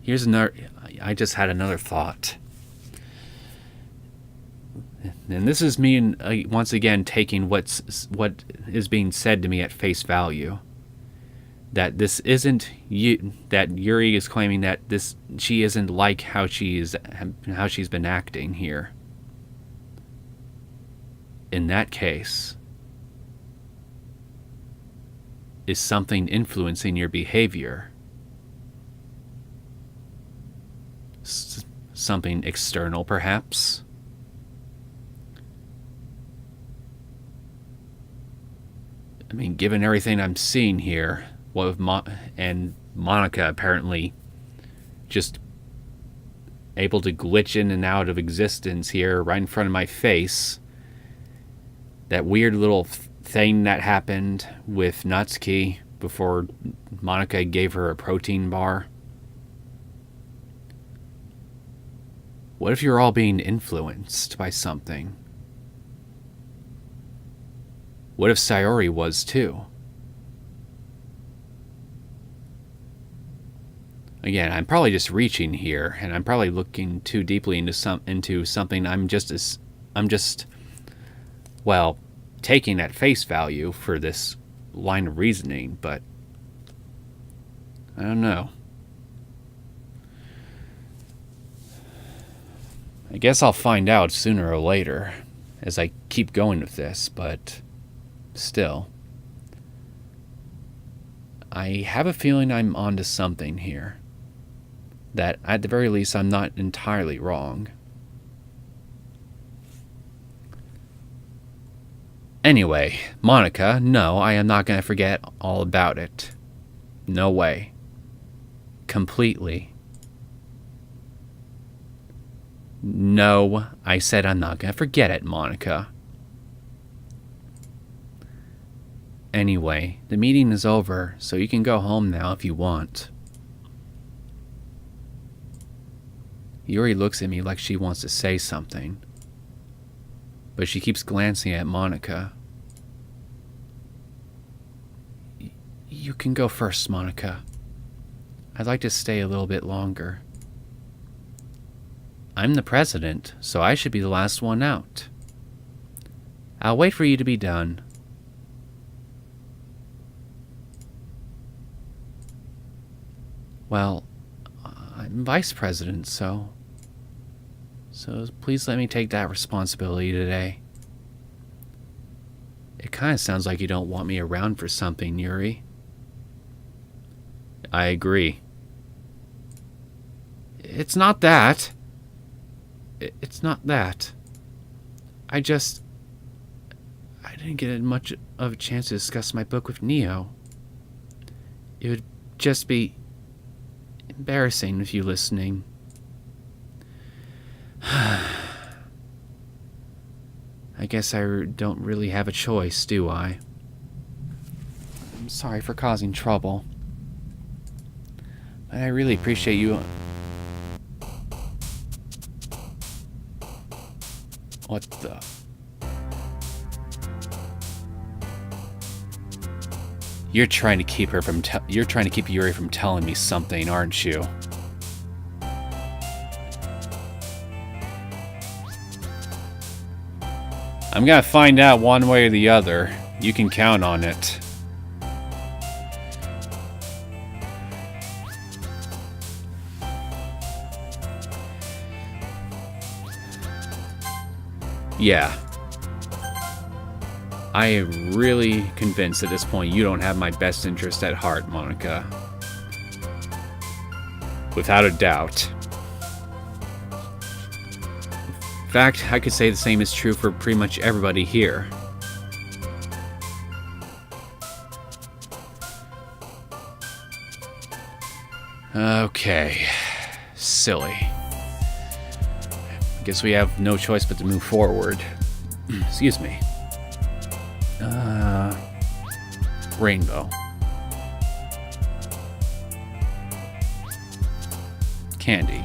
Here's another... I just had another thought. And this is me once again taking what is being said to me at face value. That this isn't you. That Yuri is claiming that she isn't like how she's been acting here. In that case, is something influencing your behavior? Something external, perhaps? I mean, given everything I'm seeing here, and Monica apparently just able to glitch in and out of existence here right in front of my face. That weird little thing that happened with Natsuki before Monica gave her a protein bar. What if you're all being influenced by something? What if Sayori was too? Again, I'm probably just reaching here, and I'm probably looking too deeply into something I'm just taking at face value for this line of reasoning, but I don't know. I guess I'll find out sooner or later as I keep going with this, but still. I have a feeling I'm onto something here. That, at the very least, I'm not entirely wrong. Anyway, Monica, no, I am not going to forget all about it. No way. Completely. No, I said I'm not going to forget it, Monica. Anyway, the meeting is over, so you can go home now if you want. Yuri looks at me like she wants to say something, but she keeps glancing at Monica. You can go first, Monica. I'd like to stay a little bit longer. I'm the president, so I should be the last one out. I'll wait for you to be done. Well, I'm vice president, so please let me take that responsibility today. It kind of sounds like you don't want me around for something, Yuri. I agree. It's not that. It's not that. I didn't get much of a chance to discuss my book with Neo. It would just be embarrassing with you listening. I guess I don't really have a choice, do I? I'm sorry for causing trouble. But I really appreciate you... What the... You're trying to keep Yuri from telling me something, aren't you? I'm gonna find out one way or the other. You can count on it. Yeah. I am really convinced at this point you don't have my best interest at heart, Monica. Without a doubt. In fact, I could say the same is true for pretty much everybody here. Okay. Silly. I guess we have no choice but to move forward. Excuse me. Rainbow. Candy.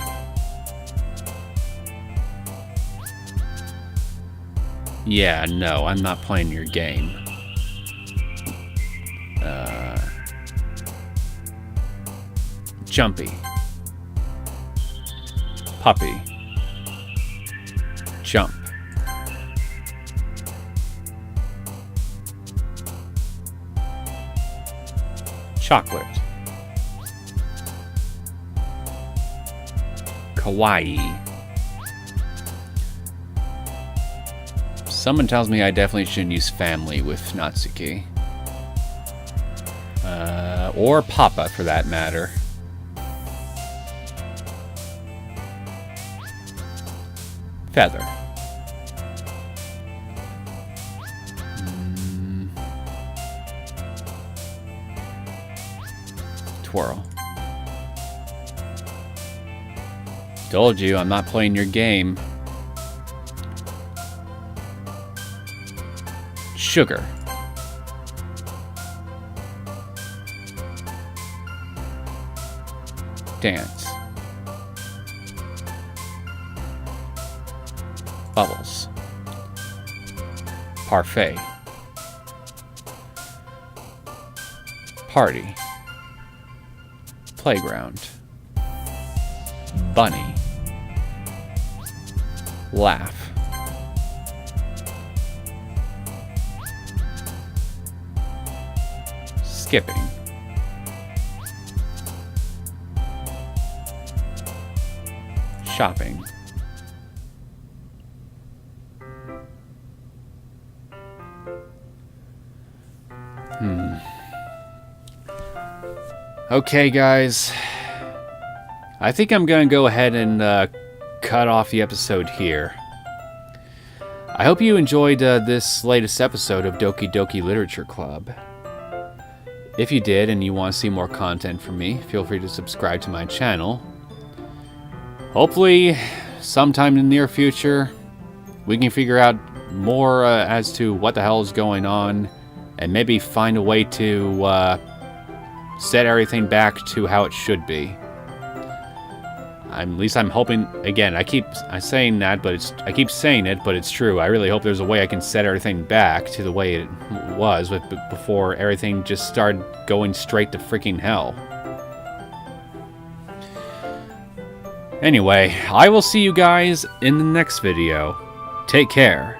Yeah, no, I'm not playing your game. Jumpy. Puppy. Jump. Chocolate. Kawaii. Someone tells me I definitely shouldn't use family with Natsuki. Or Papa, for that matter. Feather. Twirl. Told you, I'm not playing your game. Sugar. Dance. Bubbles. Parfait. Party. Playground. Bunny. Laugh. Skipping. Shopping. Okay, guys. I think I'm going to go ahead and cut off the episode here. I hope you enjoyed this latest episode of Doki Doki Literature Club. If you did and you want to see more content from me, feel free to subscribe to my channel. Hopefully, sometime in the near future, we can figure out more as to what the hell is going on, and maybe find a way to set everything back to how it should be. At least I'm hoping. Again, I keep saying that, but I keep saying it, but it's true. I really hope there's a way I can set everything back to the way it was before everything just started going straight to freaking hell. Anyway, I will see you guys in the next video. Take care.